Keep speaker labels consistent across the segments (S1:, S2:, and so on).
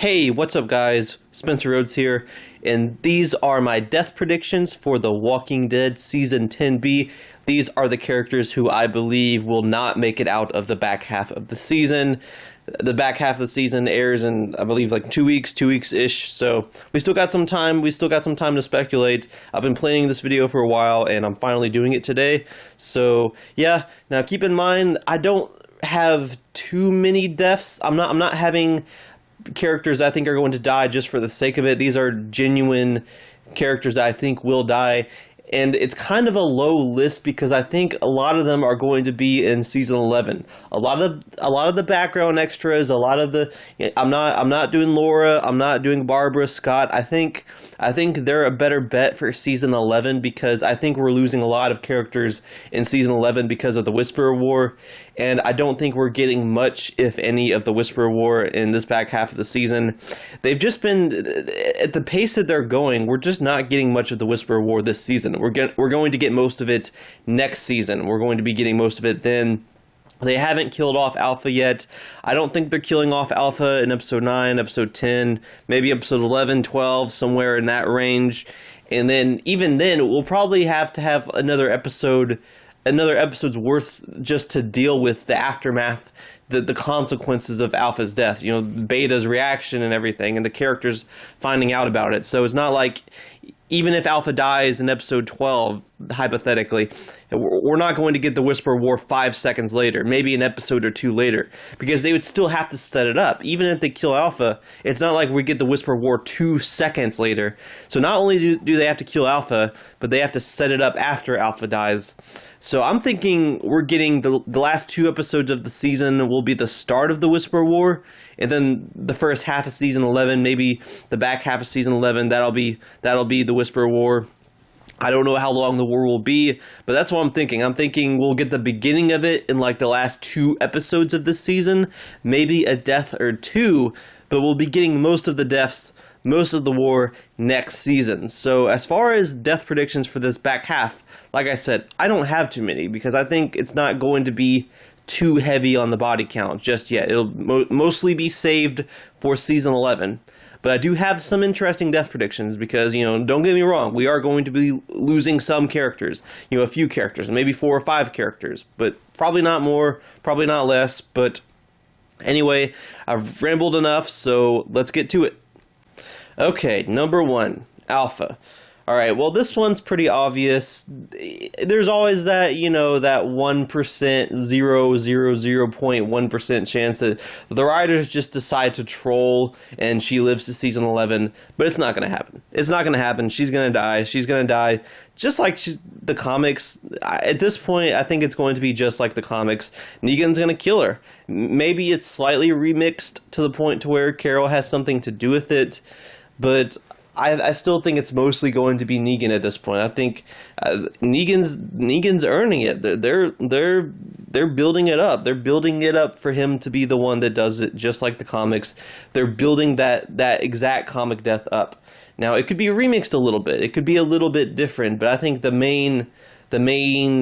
S1: Hey, what's up guys? Spencer Rhodes here, and these are my death predictions for The Walking Dead Season 10B. These are the characters who I believe will not make it out of the back half of the season. The back half of the season airs in, I believe, like 2 weeks-ish, so we still got some time to speculate. I've been planning this video for a while, and I'm finally doing it today. So, yeah, now keep in mind, I don't have too many deaths. I'm not having characters I think are going to die just for the sake of it. These are genuine characters I think will die, and it's kind of a low list because I think a lot of them are going to be in season 11. A lot of the background extras, a lot of the I'm not doing Laura, I'm not doing Barbara, Scott. I think they're a better bet for season 11 because I think we're losing a lot of characters in season 11 because of the Whisperer War, and I don't think we're getting much, if any, of the Whisperer War in this back half of the season. They've just been, at the pace that they're going, we're just not getting much of the Whisperer War this season. We're going to get most of it next season. We're going to be getting most of it then. They haven't killed off Alpha yet. I don't think they're killing off Alpha in episode 9, episode 10, maybe episode 11, 12, somewhere in that range. And then, even then, we'll probably have to have another episode's worth just to deal with the aftermath, the consequences of Alpha's death. You know, Beta's reaction and everything, and the characters finding out about it. So it's not like, even if Alpha dies in episode 12, hypothetically, we're not going to get the Whisperer War 5 seconds later, maybe an episode or two later, because they would still have to set it up. Even if they kill Alpha, it's not like we get the Whisperer War 2 seconds later. So not only do they have to kill Alpha, but they have to set it up after Alpha dies. So I'm thinking we're getting the last 2 episodes of the season will be the start of the Whisperer War, and then the first half of season 11, maybe the back half of season 11, that'll be the Whisperer War. I don't know how long the war will be, but that's what I'm thinking. I'm thinking we'll get the beginning of it in like the last 2 episodes of this season, maybe a death or 2, but we'll be getting most of the deaths, most of the war next season. So as far as death predictions for this back half, like I said, I don't have too many because I think it's not going to be too heavy on the body count just yet. It'll mostly be saved for season 11. But I do have some interesting death predictions because, you know, don't get me wrong, we are going to be losing some characters, you know, a few characters, maybe 4 or 5 characters, but probably not more, probably not less. But anyway, I've rambled enough, so let's get to it. Okay, number 1, Alpha. Alright, well, this one's pretty obvious. There's always that, you know, that 1%, 0.1% chance that the writers just decide to troll and she lives to season 11, but it's not going to happen. It's not going to happen. She's going to die. She's going to die just like the comics. At this point, I think it's going to be just like the comics. Negan's going to kill her. Maybe it's slightly remixed to the point to where Carol has something to do with it, but I still think it's mostly going to be Negan at this point. I think Negan's earning it. They're building it up. They're building it up for him to be the one that does it, just like the comics. They're building that exact comic death up. Now it could be remixed a little bit. It could be a little bit different, but I think the main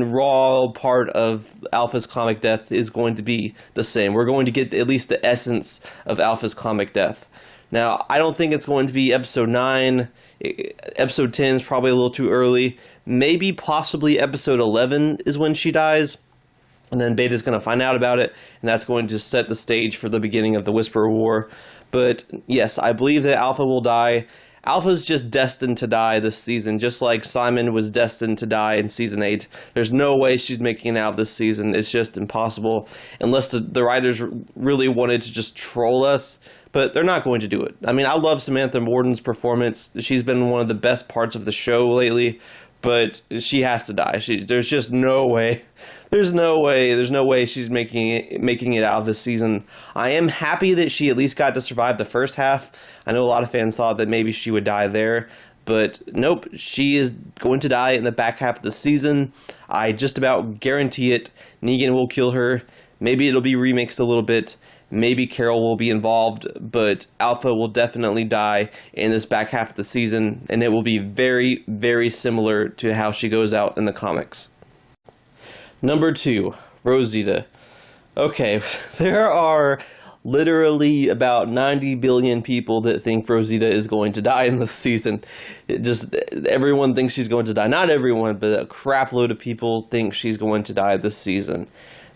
S1: raw part of Alpha's comic death is going to be the same. We're going to get at least the essence of Alpha's comic death. Now, I don't think it's going to be episode 9. Episode 10 is probably a little too early. Maybe, possibly episode 11 is when she dies. And then Beta's going to find out about it, and that's going to set the stage for the beginning of the Whisperer War. But, yes, I believe that Alpha will die. Alpha's just destined to die this season, just like Simon was destined to die in season 8. There's no way she's making it out this season. It's just impossible, unless the writers really wanted to just troll us. But they're not going to do it. I mean, I love Samantha Morton's performance. She's been one of the best parts of the show lately, but she has to die. There's just no way. There's no way she's making it out of this season. I am happy that she at least got to survive the first half. I know a lot of fans thought that maybe she would die there, but nope, she is going to die in the back half of the season. I just about guarantee it. Negan will kill her. Maybe it'll be remixed a little bit. Maybe Carol will be involved, but Alpha will definitely die in this back half of the season, and it will be very, very similar to how she goes out in the comics. Number 2, Rosita. Okay, there are literally about 90 billion people that think Rosita is going to die in this season. Everyone thinks she's going to die. Not everyone, but a crap load of people think she's going to die this season.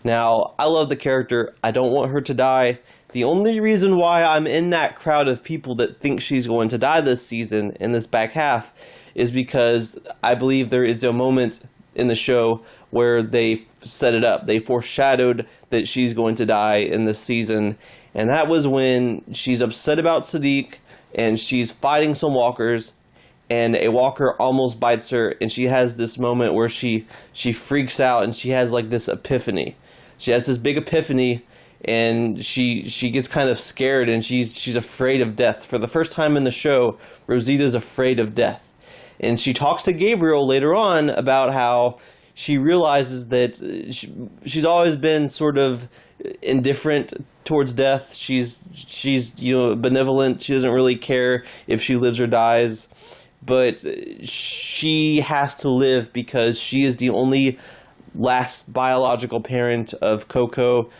S1: Now, I love the character. I don't want her to die. The only reason why I'm in that crowd of people that think she's going to die this season, in this back half, is because I believe there is a moment in the show where they set it up. They foreshadowed that she's going to die in this season, and that was when she's upset about Sadiq, and she's fighting some walkers, and a walker almost bites her, and she has this moment where she freaks out, and she has like this epiphany. She has this big epiphany, and she gets kind of scared, and she's afraid of death. For the first time in the show, Rosita's afraid of death. And she talks to Gabriel later on about how she realizes that she's always been sort of indifferent towards death. She's benevolent. She doesn't really care if she lives or dies. But she has to live because she is the only last biological parent of Coco.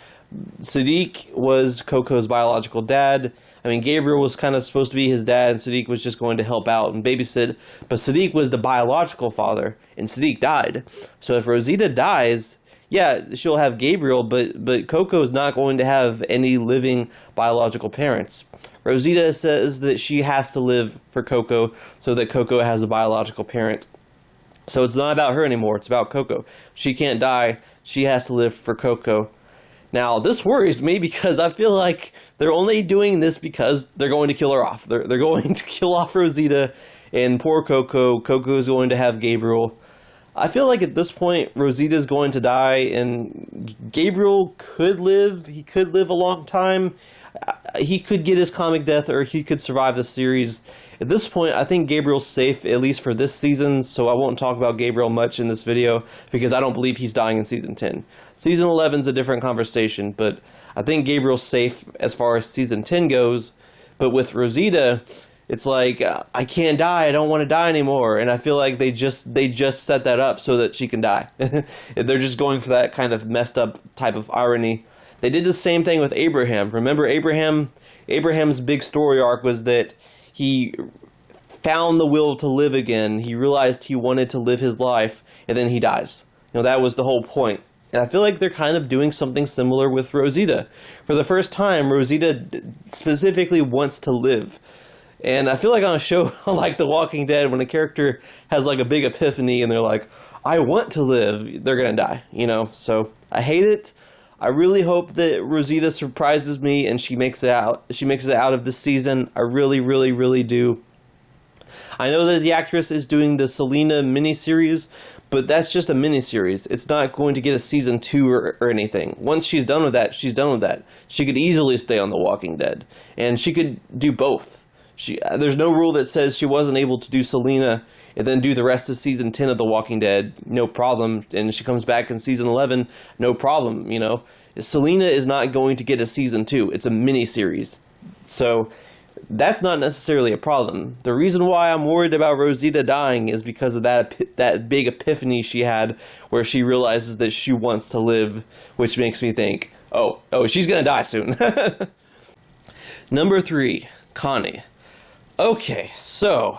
S1: Sadiq was Coco's biological dad. I mean, Gabriel was kind of supposed to be his dad, and Sadiq was just going to help out and babysit. But Sadiq was the biological father, and Sadiq died. So if Rosita dies, yeah, she'll have Gabriel, but Coco is not going to have any living biological parents. Rosita says that she has to live for Coco so that Coco has a biological parent. So it's not about her anymore, it's about Coco. She can't die, she has to live for Coco. Now, this worries me because I feel like they're only doing this because they're going to kill her off. They're going to kill off Rosita, and poor Coco. Coco is going to have Gabriel. I feel like at this point, Rosita is going to die, and Gabriel could live. He could live a long time. He could get his comic death, or he could survive the series. At this point, I think Gabriel's safe, at least for this season, so I won't talk about Gabriel much in this video, because I don't believe he's dying in Season 10. Season 11 is a different conversation, but I think Gabriel's safe as far as Season 10 goes. But with Rosita, it's like, I can't die, I don't want to die anymore, and I feel like they just set that up so that she can die. They're just going for that kind of messed up type of irony. They did the same thing with Abraham. Remember Abraham's big story arc was that he found the will to live again. He realized he wanted to live his life, and then he dies. That was the whole point. And I feel like they're kind of doing something similar with Rosita. For the first time, Rosita specifically wants to live. And I feel like on a show like The Walking Dead, when a character has like a big epiphany and they're like, I want to live, they're gonna die, So I hate it. I really hope that Rosita surprises me and she makes it out. She makes it out of this season. I really, really, really do. I know that the actress is doing the Selena miniseries, but that's just a miniseries. It's not going to get a season 2 or anything. Once she's done with that, she's done with that. She could easily stay on The Walking Dead, and she could do both. There's no rule that says she wasn't able to do Selena and then do the rest of season 10 of The Walking Dead, no problem. And she comes back in season 11, no problem, Selena is not going to get a season 2. It's a mini-series. So that's not necessarily a problem. The reason why I'm worried about Rosita dying is because of that big epiphany she had where she realizes that she wants to live, which makes me think, oh, she's going to die soon. Number 3, Connie. Okay, so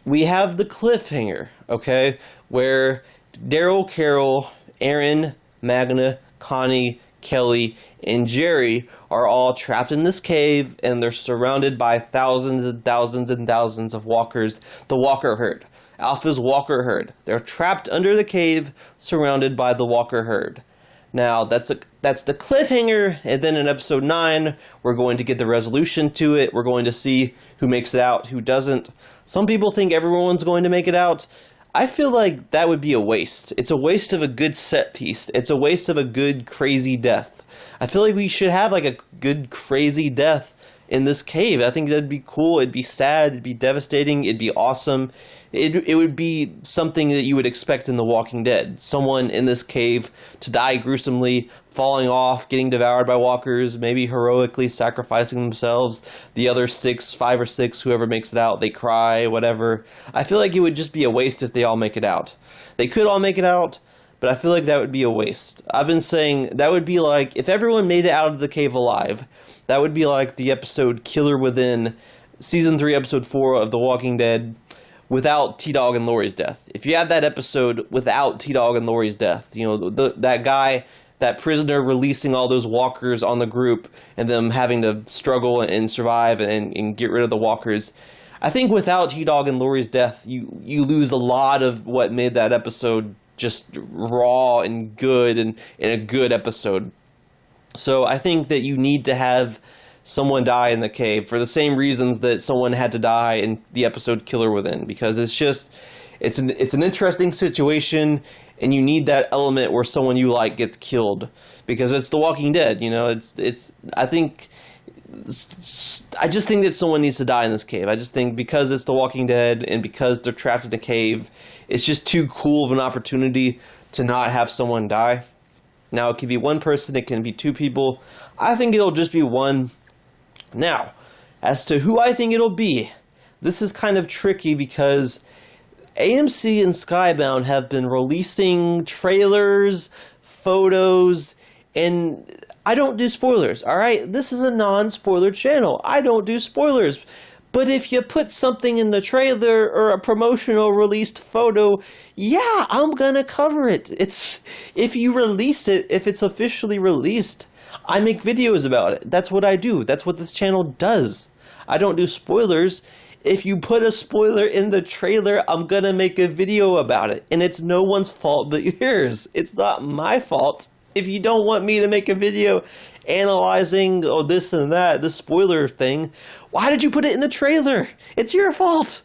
S1: we have the cliffhanger, okay, where Daryl, Carol, Aaron, Magna, Connie, Kelly, and Jerry are all trapped in this cave, and they're surrounded by thousands and thousands and thousands of walkers, the Walker Herd. Alpha's Walker Herd. They're trapped under the cave, surrounded by the Walker Herd. Now, that's the cliffhanger, and then in episode 9, we're going to get the resolution to it. We're going to see who makes it out, who doesn't. Some people think everyone's going to make it out. I feel like that would be a waste. It's a waste of a good set piece. It's a waste of a good, crazy death. I feel like we should have like a good, crazy death in this cave. I think that'd be cool. It'd be sad. It'd be devastating. It'd be awesome. It would be something that you would expect in The Walking Dead. Someone in this cave to die gruesomely, falling off, getting devoured by walkers, maybe heroically sacrificing themselves. The other 5 or 6, whoever makes it out, they cry, whatever. I feel like it would just be a waste if they all make it out. They could all make it out, but I feel like that would be a waste. I've been saying that would be like if everyone made it out of the cave alive, that would be like the episode Killer Within, season 3, episode 4 of The Walking Dead, without T-Dog and Lori's death. If you had that episode without T-Dog and Lori's death, you know, that guy, that prisoner releasing all those walkers on the group and them having to struggle and survive and get rid of the walkers. I think without T-Dog and Lori's death, you lose a lot of what made that episode just raw and good and a good episode. So I think that you need to have someone die in the cave for the same reasons that someone had to die in the episode Killer Within, because it's an interesting situation, and you need that element where someone you like gets killed, because it's The Walking Dead, you know. I just think that someone needs to die in this cave. I just think because it's The Walking Dead and because they're trapped in a cave, it's just too cool of an opportunity to not have someone die. Now, it can be one person, it can be two people. I think it'll just be one. Now, as to who I think it'll be, this is kind of tricky because AMC and Skybound have been releasing trailers, photos, and I don't do spoilers, alright? This is a non-spoiler channel. I don't do spoilers. But if you put something in the trailer or a promotional released photo, yeah, I'm gonna cover it. If you release it, if it's officially released, I make videos about it. That's what I do. That's what this channel does. I don't do spoilers. If you put a spoiler in the trailer, I'm gonna make a video about it. And it's no one's fault but yours. It's not my fault. If you don't want me to make a video analyzing this and that, this spoiler thing, why did you put it in the trailer? It's your fault.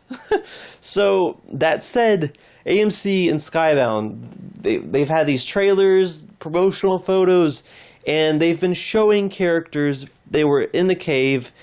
S1: So, that said, AMC and Skybound, they've had these trailers, promotional photos, and they've been showing characters they were in the cave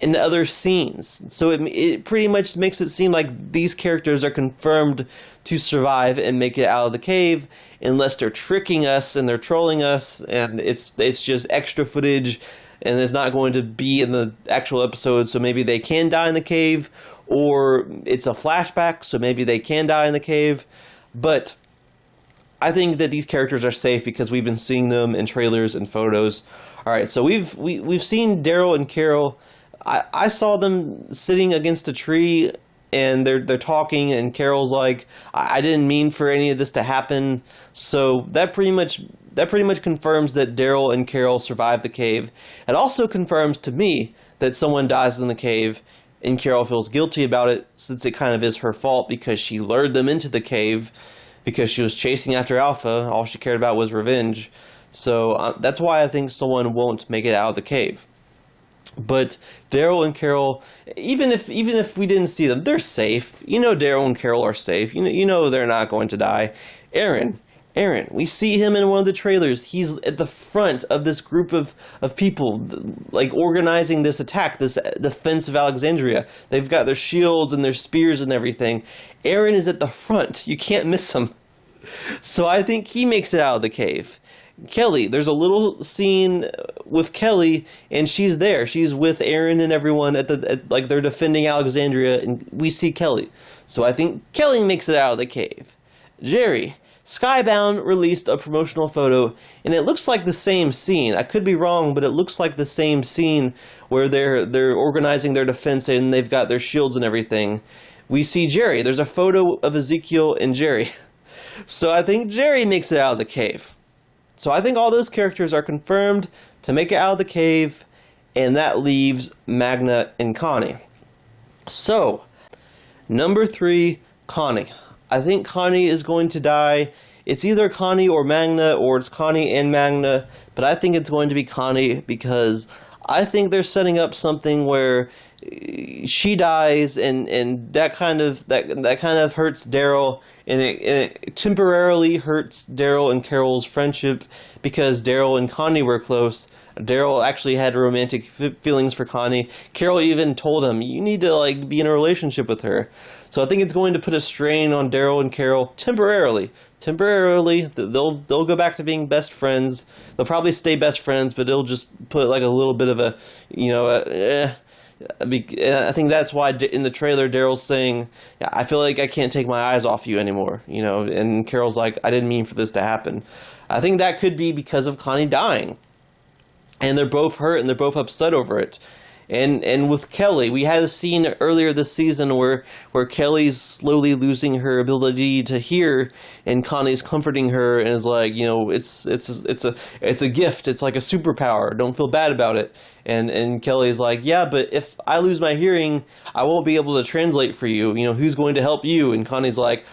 S1: in other scenes. So it pretty much makes it seem like these characters are confirmed to survive and make it out of the cave, unless they're tricking us and they're trolling us, and it's just extra footage and it's not going to be in the actual episode, so maybe they can die in the cave, or it's a flashback, so maybe they can die in the cave. But I think that these characters are safe because we've been seeing them in trailers and photos. All right, so we've seen Daryl and Carol. I saw them sitting against a tree and they're talking, and Carol's like, I didn't mean for any of this to happen. So that pretty much confirms that Daryl and Carol survived the cave. It also confirms to me that someone dies in the cave and Carol feels guilty about it, since it kind of is her fault because she lured them into the cave because she was chasing after Alpha. All she cared about was revenge. So that's why I think someone won't make it out of the cave. But Daryl and Carol, even if we didn't see them, they're safe. You know, Daryl and Carol are safe. You know they're not going to die. Aaron, we see him in one of the trailers. He's at the front of this group of people, like organizing this attack, this defense of Alexandria. They've got their shields and their spears and everything. Aaron is at the front. You can't miss him. So I think he makes it out of the cave. Kelly, there's a little scene with Kelly, and she's there. She's with Aaron and everyone like they're defending Alexandria, and we see Kelly. So I think Kelly makes it out of the cave. Jerry, Skybound released a promotional photo, and it looks like the same scene. I could be wrong, but it looks like the same scene where they're organizing their defense and they've got their shields and everything. We see Jerry. There's a photo of Ezekiel and Jerry. So I think Jerry makes it out of the cave. So I think all those characters are confirmed to make it out of the cave, and that leaves Magna and Connie. So, number 3, Connie. I think Connie is going to die. It's either Connie or Magna, or it's Connie and Magna, but I think it's going to be Connie because I think they're setting up something where she dies, and that kind of hurts Daryl, and it temporarily hurts Daryl and Carol's friendship because Daryl and Connie were close. Daryl actually had romantic feelings for Connie. Carol even told him, you need to be in a relationship with her. So I think it's going to put a strain on Daryl and Carol temporarily. They'll go back to being best friends. They'll probably stay best friends, but it'll just put a little bit of a I think that's why in the trailer Daryl's saying, "Yeah, I feel like I can't take my eyes off you anymore," you know, and Carol's like, "I didn't mean for this to happen." I think that could be because of Connie dying, and they're both hurt and they're both upset over it. And with Kelly, we had a scene earlier this season where Kelly's slowly losing her ability to hear, and Connie's comforting her and is like, you know, it's a gift. It's like a superpower. Don't feel bad about it. And Kelly's like, yeah, but if I lose my hearing, I won't be able to translate for you. You know, who's going to help you? And Connie's like,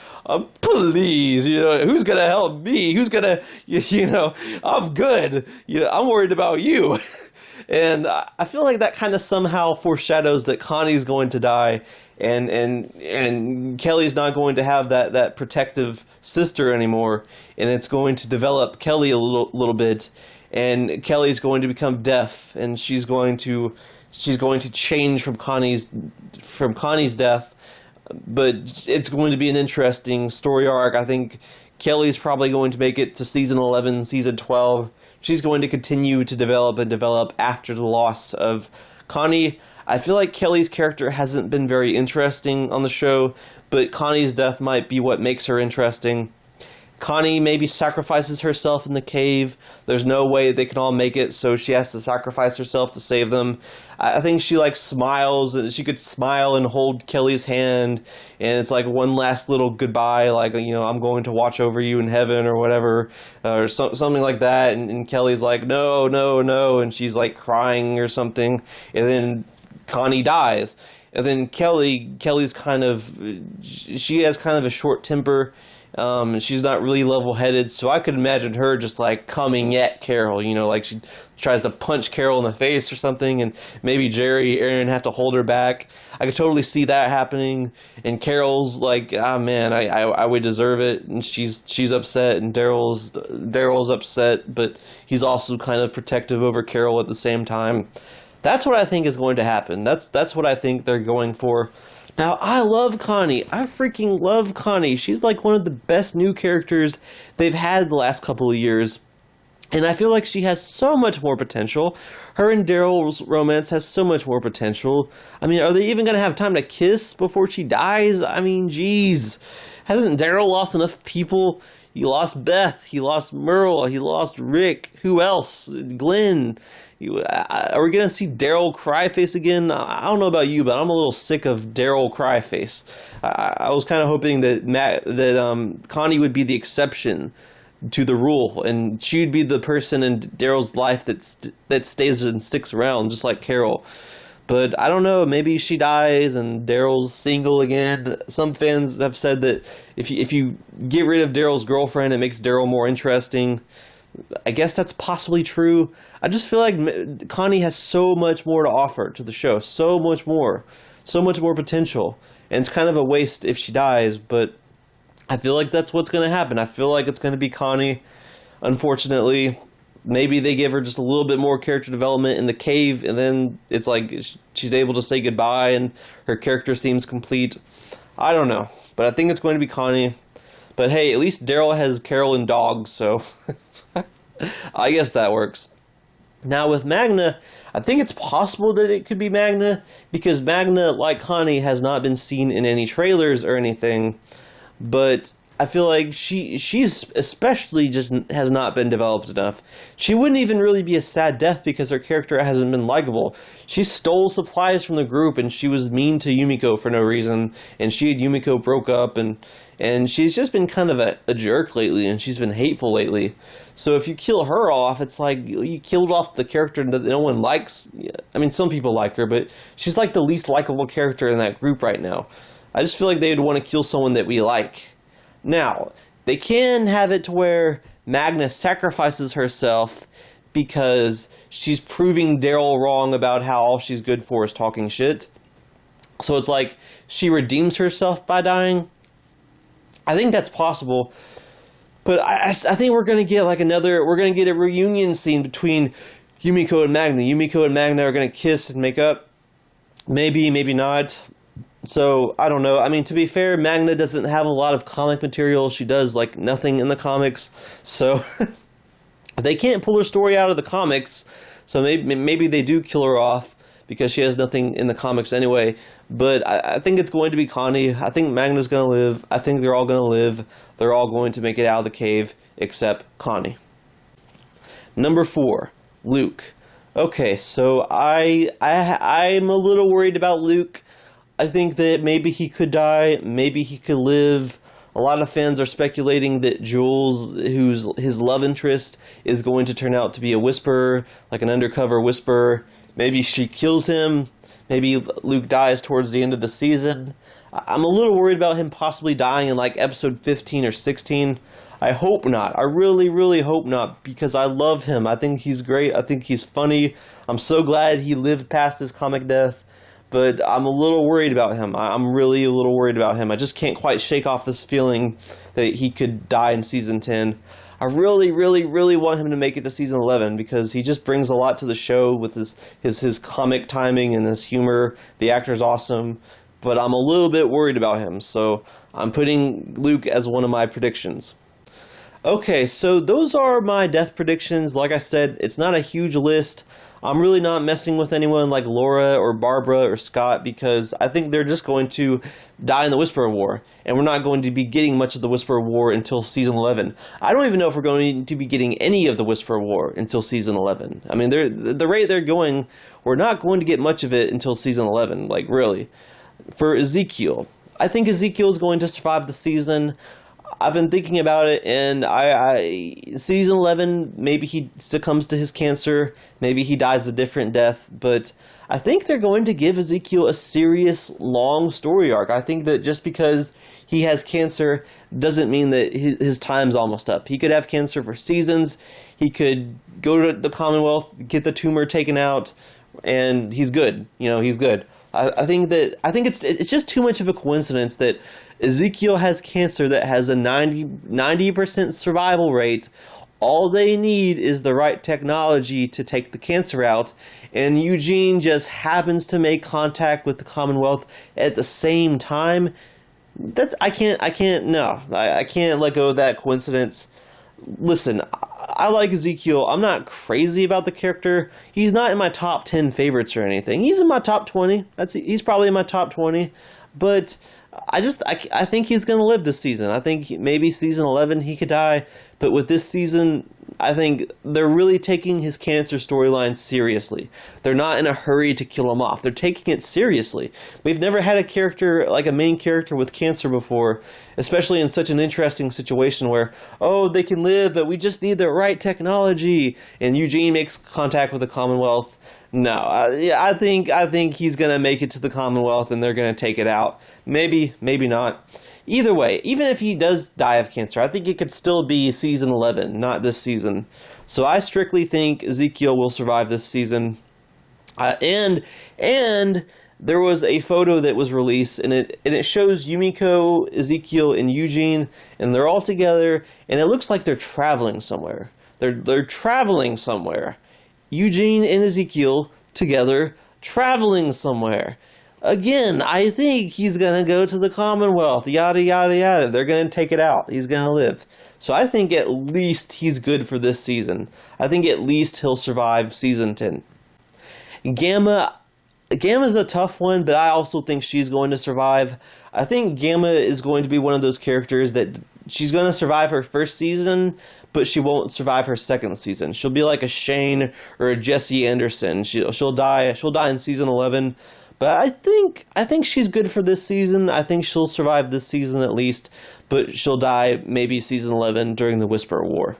S1: please, you know, who's gonna help me? Who's gonna, you know, I'm good. You know, I'm worried about you. And I feel like that kind of somehow foreshadows that Connie's going to die, and Kelly's not going to have that protective sister anymore, and it's going to develop Kelly a little bit, and Kelly's going to become deaf, and she's going to change from Connie's death, but it's going to be an interesting story arc. I think Kelly's probably going to make it to season 11, season 12. She's going to continue to develop after the loss of Connie. I feel like Kelly's character hasn't been very interesting on the show, but Connie's death might be what makes her interesting. Connie maybe sacrifices herself in the cave. There's no way they can all make it, so she has to sacrifice herself to save them. I think she like smiles, and she could smile and hold Kelly's hand, and it's like one last little goodbye, like, you know, I'm going to watch over you in heaven or whatever, or something like that. And Kelly's like, no, no, no, and she's like crying or something, and then Connie dies. And then Kelly's kind of, she has kind of a short temper. She's not really level-headed, so I could imagine her just like coming at Carol, you know, like she tries to punch Carol in the face or something, and maybe Aaron have to hold her back. I could totally see that happening, and Carol's like, ah, man, I would deserve it, and she's upset, and Daryl's upset, but he's also kind of protective over Carol at the same time. That's what I think is going to happen. That's what I think they're going for. Now, I love Connie. I freaking love Connie. She's like one of the best new characters they've had the last couple of years. And I feel like she has so much more potential. Her and Daryl's romance has so much more potential. I mean, are they even going to have time to kiss before she dies? I mean, geez. Hasn't Daryl lost enough people? He lost Beth. He lost Merle. He lost Rick. Who else? Glenn. Are we going to see Daryl Cryface again? I don't know about you, but I'm a little sick of Daryl Cryface. I was kind of hoping that Connie would be the exception to the rule, and she would be the person in Daryl's life that stays and sticks around, just like Carol. But I don't know, maybe she dies and Daryl's single again. Some fans have said that if you get rid of Daryl's girlfriend, it makes Daryl more interesting. I guess that's possibly true. I just feel like Connie has so much more to offer to the show. So much more potential. And it's kind of a waste if she dies, but I feel like that's what's going to happen. I feel like it's going to be Connie, unfortunately. Maybe they give her just a little bit more character development in the cave, and then it's like she's able to say goodbye and her character seems complete. I don't know, but I think it's going to be Connie. But hey, at least Daryl has Carol and dogs, so I guess that works. Now with Magna, I think it's possible that it could be Magna, because Magna, like Connie, has not been seen in any trailers or anything. But I feel like she's especially just has not been developed enough. She wouldn't even really be a sad death because her character hasn't been likable. She stole supplies from the group, and she was mean to Yumiko for no reason, and she and Yumiko broke up, and she's just been kind of a jerk lately, and she's been hateful lately. So if you kill her off, it's like you killed off the character that no one likes. I mean, some people like her, but she's like the least likable character in that group right now. I just feel like they would want to kill someone that we like. Now, they can have it to where Magna sacrifices herself because she's proving Daryl wrong about how all she's good for is talking shit. So it's like she redeems herself by dying. I think that's possible. But I think we're going to get like we're going to get a reunion scene between Yumiko and Magna. Yumiko and Magna are going to kiss and make up. Maybe, maybe not. So, I don't know. I mean, to be fair, Magna doesn't have a lot of comic material. She does, like, nothing in the comics. So, they can't pull her story out of the comics. So, maybe they do kill her off. because she has nothing in the comics anyway. But I think it's going to be Connie. I think Magna's going to live. I think they're all going to live. They're all going to make it out of the cave except Connie. Number 4, Luke. Okay, so I'm a little worried about Luke. I think that maybe he could die, maybe he could live. A lot of fans are speculating that Jules, who's his love interest, is going to turn out to be a whisperer, like an undercover whisperer. Maybe she kills him. Maybe Luke dies towards the end of the season. I'm a little worried about him possibly dying in like episode 15 or 16. I hope not. I really, really hope not, because I love him. I think he's great. I think he's funny. I'm so glad he lived past his comic death. But I'm a little worried about him. I'm really a little worried about him. I just can't quite shake off this feeling that he could die in season 10. I really, really, really want him to make it to season 11, because he just brings a lot to the show with his comic timing and his humor. The actor's awesome. But I'm a little bit worried about him. So I'm putting Luke as one of my predictions. Okay, so those are my death predictions. Like I said, it's not a huge list. I'm really not messing with anyone like Laura or Barbara or Scott, because I think they're just going to die in the Whisperer War, and we're not going to be getting much of the Whisperer War until season 11. I don't even know if we're going to be getting any of the Whisperer War until season 11. I mean, the rate they're going, we're not going to get much of it until season 11, like really. For Ezekiel, I think Ezekiel is going to survive the season. I've been thinking about it, and season 11, maybe he succumbs to his cancer, maybe he dies a different death, but I think they're going to give Ezekiel a serious, long story arc. I think that just because he has cancer doesn't mean that his time's almost up. He could have cancer for seasons, he could go to the Commonwealth, get the tumor taken out, and he's good. He's good. I think it's just too much of a coincidence that Ezekiel has cancer that has a 90% survival rate. All they need is the right technology to take the cancer out, and Eugene just happens to make contact with the Commonwealth at the same time. I can't let go of that coincidence. Listen, I like Ezekiel. I'm not crazy about the character. He's not in my top 10 favorites or anything. He's in my top 20. He's probably in my top 20. But I think he's going to live this season. I think maybe season 11 he could die. But with this season, I think they're really taking his cancer storyline seriously. They're not in a hurry to kill him off. They're taking it seriously. We've never had a character, like a main character with cancer before, especially in such an interesting situation where, they can live, but we just need the right technology. And Eugene makes contact with the Commonwealth. No, I think he's going to make it to the Commonwealth and they're going to take it out. Maybe, maybe not. Either way, even if he does die of cancer, I think it could still be season 11, not this season. So I strictly think Ezekiel will survive this season. And there was a photo that was released, and it shows Yumiko, Ezekiel, and Eugene, and they're all together, and it looks like they're traveling somewhere. They're traveling somewhere. Eugene and Ezekiel together traveling somewhere. Again, I think he's going to go to the Commonwealth, yada, yada, yada. They're going to take it out. He's going to live. So I think at least he's good for this season. I think at least he'll survive season 10. Gamma's a tough one, but I also think she's going to survive. I think Gamma is going to be one of those characters that she's going to survive her first season, but she won't survive her second season. She'll be like a Shane or a Jesse Anderson. She'll die in season 11. But I think she's good for this season. I think she'll survive this season at least, but she'll die maybe season 11 during the Whisper War.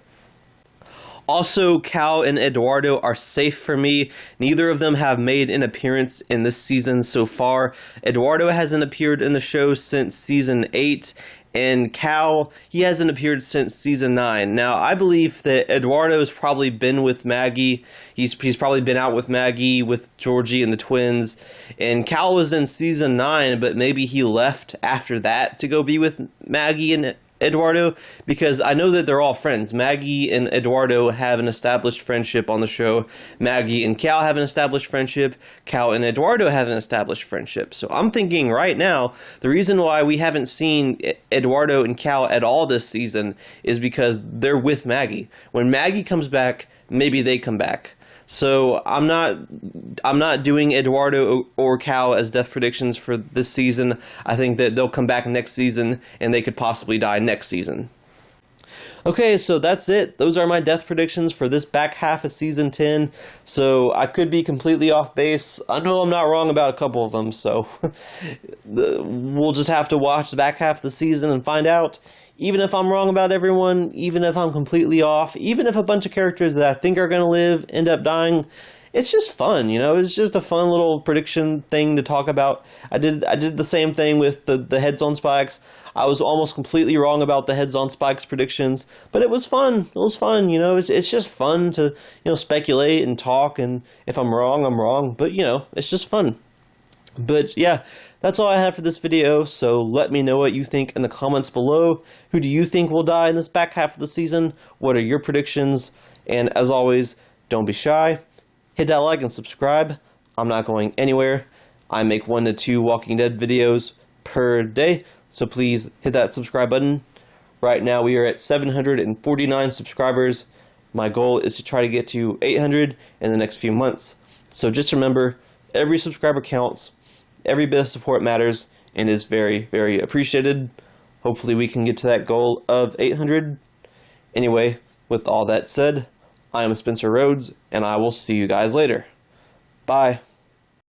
S1: Also, Cal and Eduardo are safe for me. Neither of them have made an appearance in this season so far. Eduardo hasn't appeared in the show since season 8, and Cal, he hasn't appeared since season 9. Now, I believe that Eduardo's probably been with Maggie. He's probably been out with Maggie, with Georgie and the twins. And Cal was in season 9, but maybe he left after that to go be with Maggie and Eduardo, because I know that they're all friends. Maggie and Eduardo have an established friendship on the show. Maggie and Cal have an established friendship. Cal and Eduardo have an established friendship. So I'm thinking right now, the reason why we haven't seen Eduardo and Cal at all this season is because they're with Maggie. When Maggie comes back, maybe they come back. So I'm not doing Eduardo or Cal as death predictions for this season. I think that they'll come back next season and they could possibly die next season. Okay, so that's it. Those are my death predictions for this back half of Season 10. So I could be completely off base. I know I'm not wrong about a couple of them, so we'll just have to watch the back half of the season and find out. Even if I'm wrong about everyone, even if I'm completely off, even if a bunch of characters that I think are going to live end up dying, it's just fun, It's just a fun little prediction thing to talk about. I did the same thing with the heads on spikes. I was almost completely wrong about the heads on spikes predictions, but it was fun. It was fun, It's just fun to speculate and talk. And if I'm wrong, I'm wrong. But it's just fun. But yeah, that's all I have for this video. So let me know what you think in the comments below. Who do you think will die in this back half of the season? What are your predictions? And as always, don't be shy. Hit that like and subscribe. I'm not going anywhere. I make 1 to 2 Walking Dead videos per day, so please hit that subscribe button. Right now we are at 749 subscribers. My goal is to try to get to 800 in the next few months. So just remember, every subscriber counts, every bit of support matters, and is very, very appreciated. Hopefully we can get to that goal of 800. Anyway, with all that said, I am Spencer Rhodes, and I will see you guys later. Bye.